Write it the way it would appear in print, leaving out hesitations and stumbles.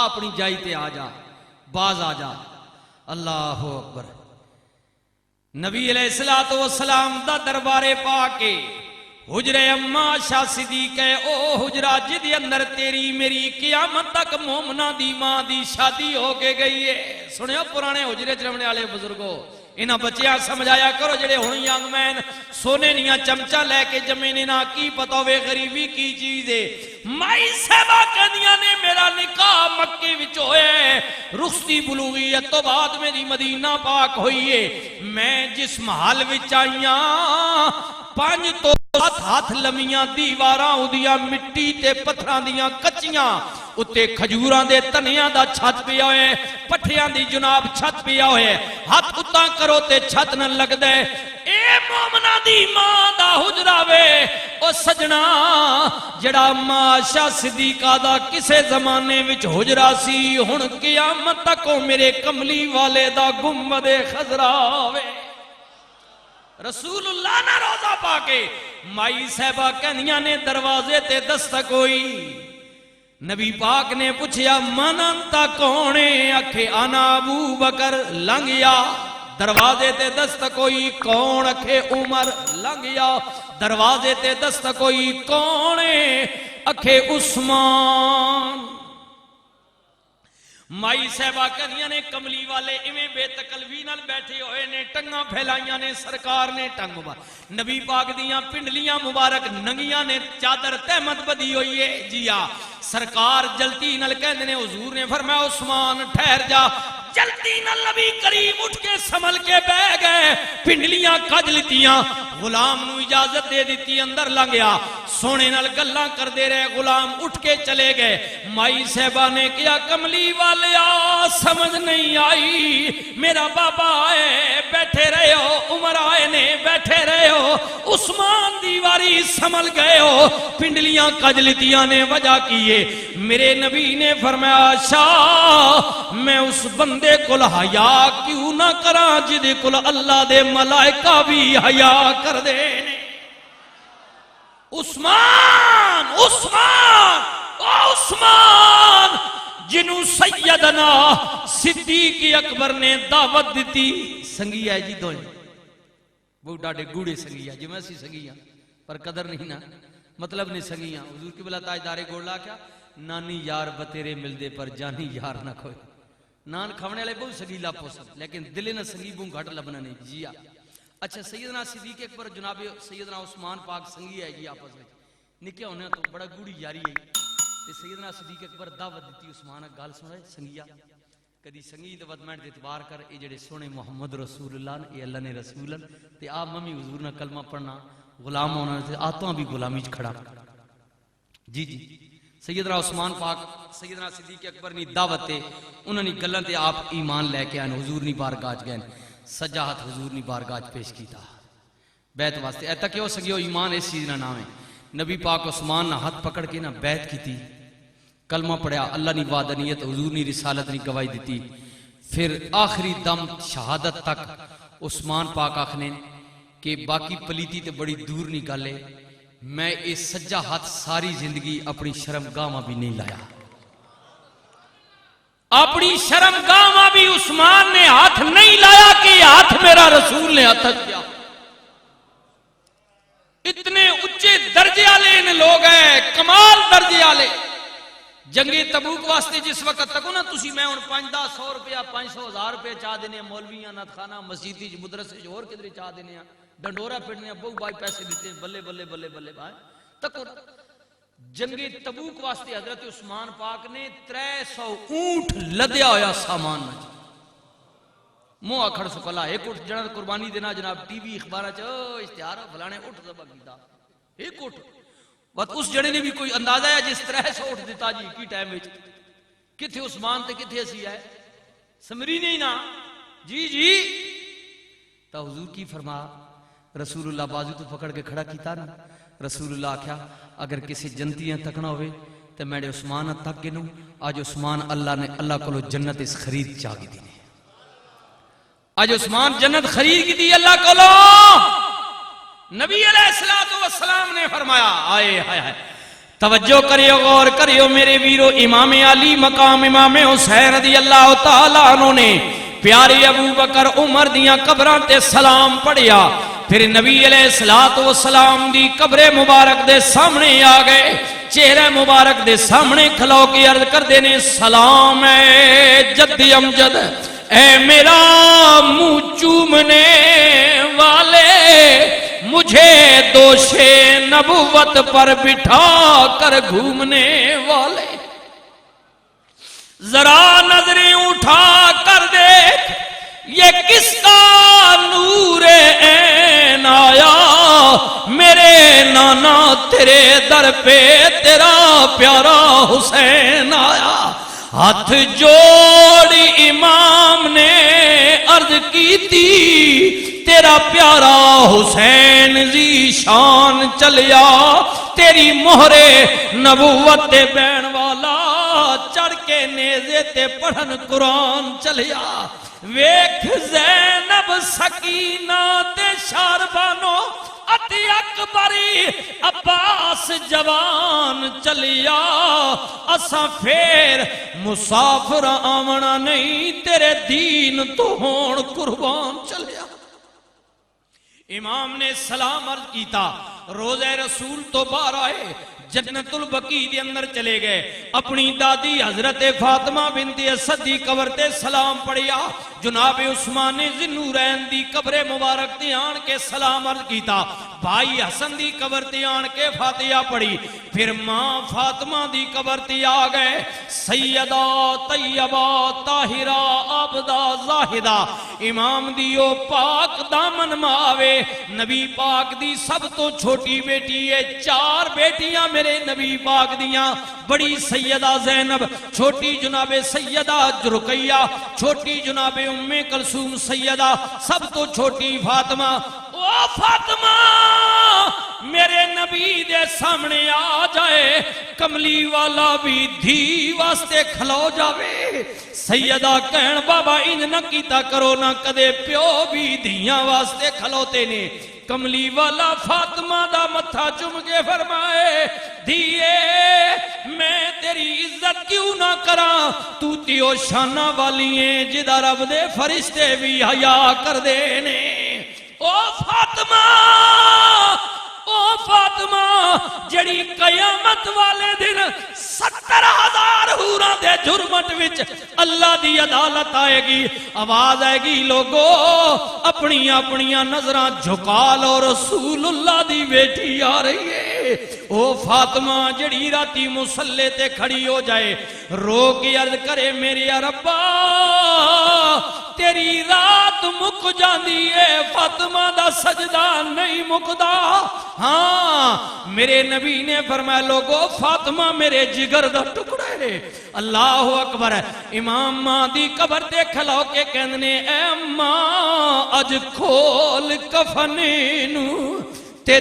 اپنی جائی تے آ جا، باز آ جا۔ اللہ اکبر۔ نبی علیہ السلام دا دربارے پا کے حجرے اما عائشہ صدیقہ او حجرہ جدی اندر تیری میری قیامت تک مومنہ دی ماں دی شادی ہو کے گئی ہے۔ سنیو پرانے حجرے چرمنے والے بزرگوں، انہاں بچیاں سمجھایا کرو جڑے ہون ینگ مین سونے نیاں چمچہ لے کے جمینے نہ کی پتہ ہوئے غریبی کی چیز ہے۔ مائی صحبہ کہنیاں نے میرا نکاح مکے وچ ہوئے، رخصتی بلوغیت تو بعد میری مدینہ پاک ہوئی ہے۔ میں جس محل وچ آئیاں 5 تو 7 ہاتھ لمیاں دیواراں اودیاں مٹی تے پتھراں دیاں کچیاں اتے کھجوراں دے تنیاں دا چھت پیا ہوئے، پٹھیاں دی جناب چھت پیا ہوئے، ہاتھ اتاں کرو تے چھت نہ لگ دے۔ اے مومنہ دی ماں دا حجرہ وے او سجنا جڑا ماں عائشہ صدیقہ دا کسے زمانے وچ حجرہ سی، ہن قیامت تک او میرے کملی والے دا گنبد خضرا وے۔ رسول اللہ نہ روزہ پاکے مائی صاحبہ کہنیاں نے دروازے تے دستک ہوئی۔ نبی پاک نے پوچھیا من انتا کونے؟ اکھے انا ابو بکر لنگیا۔ دروازے تے دستک ہوئی، کون؟ اکھے عمر لنگیا۔ دروازے تے دستک ہوئی، کونے؟ اکھے عثمان۔ مائی صاحبہ کنیاں نے کملی والے ایویں بے تکلفی نال بیٹھے ہوئے نے، ٹنگاں پھیلائیاں نے، سرکار نے ٹنگ مبارک نبی پاک دیاں پنڈلیاں مبارک ننگیاں نے، چادر تہمت بدی ہوئی ہے جیا۔ سرکار جلتی نال کہندے نے، حضور نے فرمایا عثمان ٹھہر جا۔ جلتی نال نبی کریم اٹھ کے سنبھل کے بہ گئے، پنڈلیاں کج لتیاں، غلام نو اجازت دے دیتی، اندر لنگیا، سونے نال گلاں کر دے رہے، غلام اٹھ کے چلے گئے۔ مائی صاحبہ نے کیا کملی والے سمجھ نہیں آئی، میرا بابا آئے بیٹھے رہے ہو، عمر آئے نے بیٹھے رہے ہو، عثمان دیواری سمجھ گئے ہو، پنڈلیاں کج لتیاں نے وجہ کیے۔ میرے نبی نے فرمایا شاہ میں اس بندے کل حیا کیوں نہ کراں جدے کل اللہ دے ملائکہ بھی حیا کر دے۔ عثمان عثمان عثمان جنوں سیدنا صدیق اکبر نے دعوت دیتی، سنگی ہے جی دوئے بہت ڈاڑے گوڑے سنگی ہے جو میں سی سنگی ہے پر قدر نہیں نا، مطلب نہیں سنگی ہے۔ حضور کی بلا تاج دارے گوڑ لا کیا نانی یار بتیرے مل دے پر جانی یار نہ کھوئے۔ نان کھونے لے بہت سگیلا پوسد لیکن دلے نہ سنگیبوں گھٹ لبنا نہیں جیا۔ اچھا سیدنا صدیق اکبر جناب سیدنا عثمان پاک سنگی ہے جی آپس میں نکے ہونے تو بڑا گوڑی یاری ہے۔ سیدنا صدیق اکبر دعوت دیتی عثمان گال سنے سنگیا کدی سنگی دے ودمین دے اعتبار کر اے جڑے سونے محمد رسول اللہ اے اللہ نے رسولن تے آپ ممی حضور نہ کلمہ پڑھنا غلام ہونا تے آتواں بھی غلامی چ کھڑا جی جی۔ سیدنا عثمان پاک سیدنا صدیق اکبر نی دعوت تے انہاں نی گلاں تے آپ ایمان لے کے آن حضور نی بارگاہ گئے سجا ہاتھ حضور نی بارگاہ پیش کیتا بیعت واسطے۔ اے تک کہ او سگیو ایمان اس چیز نہ نام ہے۔ نبی پاک عثمان نہ ہاتھ پکڑ کے نہ بیعت کیتی، کلمہ پڑھیا، اللہ نی وعدانیت حضور نی رسالت نی گواہی دیتی۔ پھر آخری دم شہادت تک عثمان پاک آکھنے کہ باقی پلیتی تے بڑی دور نہیں گالے، میں اس سجا ہاتھ ساری زندگی اپنی شرمگاہ میں بھی نہیں لایا۔ اپنی شرمگاہ میں بھی عثمان نے ہاتھ نہیں لایا کہ ہاتھ میرا رسول نے ہاتھ کیا۔ اتنے اچھے درجے والے ان لوگ ہیں، کمال درجے والے۔ جنگی تبوک واسطے جس وقت تک نا تسی میں ان 500 روپیہ 500,000 روپے چاہ دینے مولویاں نت خانہ مسجدی مدرسے اور کدھر چاہ دینے ڈنڈورا پھڑنے بہو بھائی پیسے دیتے بلے بلے بلے بلے بھائی تک جنگی تبوک واسطے حضرت عثمان پاک نے 300 اونٹ لدیا ہویا سامان نہ منہ آکھڑ سکلا ایک اٹھ جنہ قربانی دینا جناب ٹی وی اخبارہ اشتہار فلانے اٹھ ذبح کیتا ایک اٹھ بات اس جڑے نے بھی کوئی اندازہ ہے جس 300 اٹھ دیتا جی کی ٹائم وچ کتھے عثمان تے کتھے اسی ہے سمری نہیں نا جی جی۔ تا حضور کی فرما رسول اللہ بازو تو پکڑ کے کھڑا کیتا نا رسول اللہ آکھیا اگر کسی جنتیاں تکنا ہوئے تو میں عثمان تک گنوں آج عثمان اللہ نے اللہ کو جنت اس خرید چاہی دی آج عثمان جنت خرید کی دی اللہ کو نبی علیہ السلام نے فرمایا آئے ہائے ہائے توجہ کریو غور کریو میرے ویرو، امام علی مقام امام حسین رضی اللہ تعالیٰ عنہ نے پیارے ابو بکر عمر دیاں قبران تے سلام پڑھیا، پھر نبی علیہ السلام دی قبر مبارک دے سامنے آ گئے، چہرہ مبارک دے سامنے کھلو کے عرض کر دینے سلام اے جد امجد، اے میرا منہ چومنے والے، مجھے دوش نبوت پر بٹھا کر گھومنے والے، ذرا نظریں اٹھا کر دیکھ یہ کس کا نور عین آیا، میرے نانا تیرے در پہ تیرا پیارا حسین آیا۔ ہاتھ جوڑی امام نے عرض کی تھی تیرا پیارا حسین ذی شان چلیا، تیری مہر نبوت تے بین والا چڑھ کے نیزے تے پڑھن قرآن چلیا، ویکھ زینب سکینہ تے شاربانو اتی اکبری عباس جوان چلیا، اساں پھر مسافر آمنا نہیں تیرے دین تو ہون قربان چلیا۔ امام نے سلام عرض کیتا، روزہ رسول تو باہر آئے، جنت البقیع دے اندر چلے گئے، اپنی دادی حضرت فاطمہ بنت اسد دی قبر تے سلام پڑھیا، جناب عثمان ذی النورین دی قبر مبارک تے آن کے سلام عرض کیتا، بھائی حسن دی قبر تے آن کے فاتحہ پڑھی، پھر ماں فاطمہ دی قبر تے آ گئے، سیدہ طیبہ طاہرہ عابدہ زاہدہ، امام دیو پاک دامن ماوے، نبی پاک دی سب تو چھوٹی بیٹی ہے، 4 بیٹیاں میرے نبی پاک دیاں، بڑی سیدہ زینب، چھوٹی جناب سیدہ رقیہ، چھوٹی جناب ام کلثوم سیدہ، سب تو چھوٹی فاطمہ۔ او فاطمہ میرے نبی دے سامنے آ جائے، کملی والا بھی دھی واسطے کھلو جاوے، سیدہ کہن بابا انج نہ کیتا کرو، نہ کدے پیو بھی دھیاں واسطے کھلوتے نے، کملی والا فاطمہ دا متھا چم کے فرمائے، دھیے میں تیری عزت کیوں نہ کراں، تو تیو شانہ والی ہیں جدہ رب دے فرشتے بھی حیا کر دینے۔ او فاطمہ، او فاطمہ جڑی قیامت والے دن 70,000 حوراں دے جرمٹ وچ اللہ دی عدالت آئے گی، آواز آئے گی لوگو اپنی اپنی نظراں جھکا لو، رسول اللہ دی بیٹی آ رہی ہے۔ او فاطمہ جڑی راتی مصلے تے کھڑی ہو جائے، رو کے عرض کرے میرے ربا تیری رات مک جاندی ہے، فاطمہ دا سجدہ نہیں مکدا۔ ہاں میرے نبی نے فرمایا لوگو فاطمہ میرے جگر دا ٹکڑا ہے۔ اللہ اکبر۔ امام ماں دی قبر تے کھلو کے کہندنے اے ماں اج کھول کفن نو تے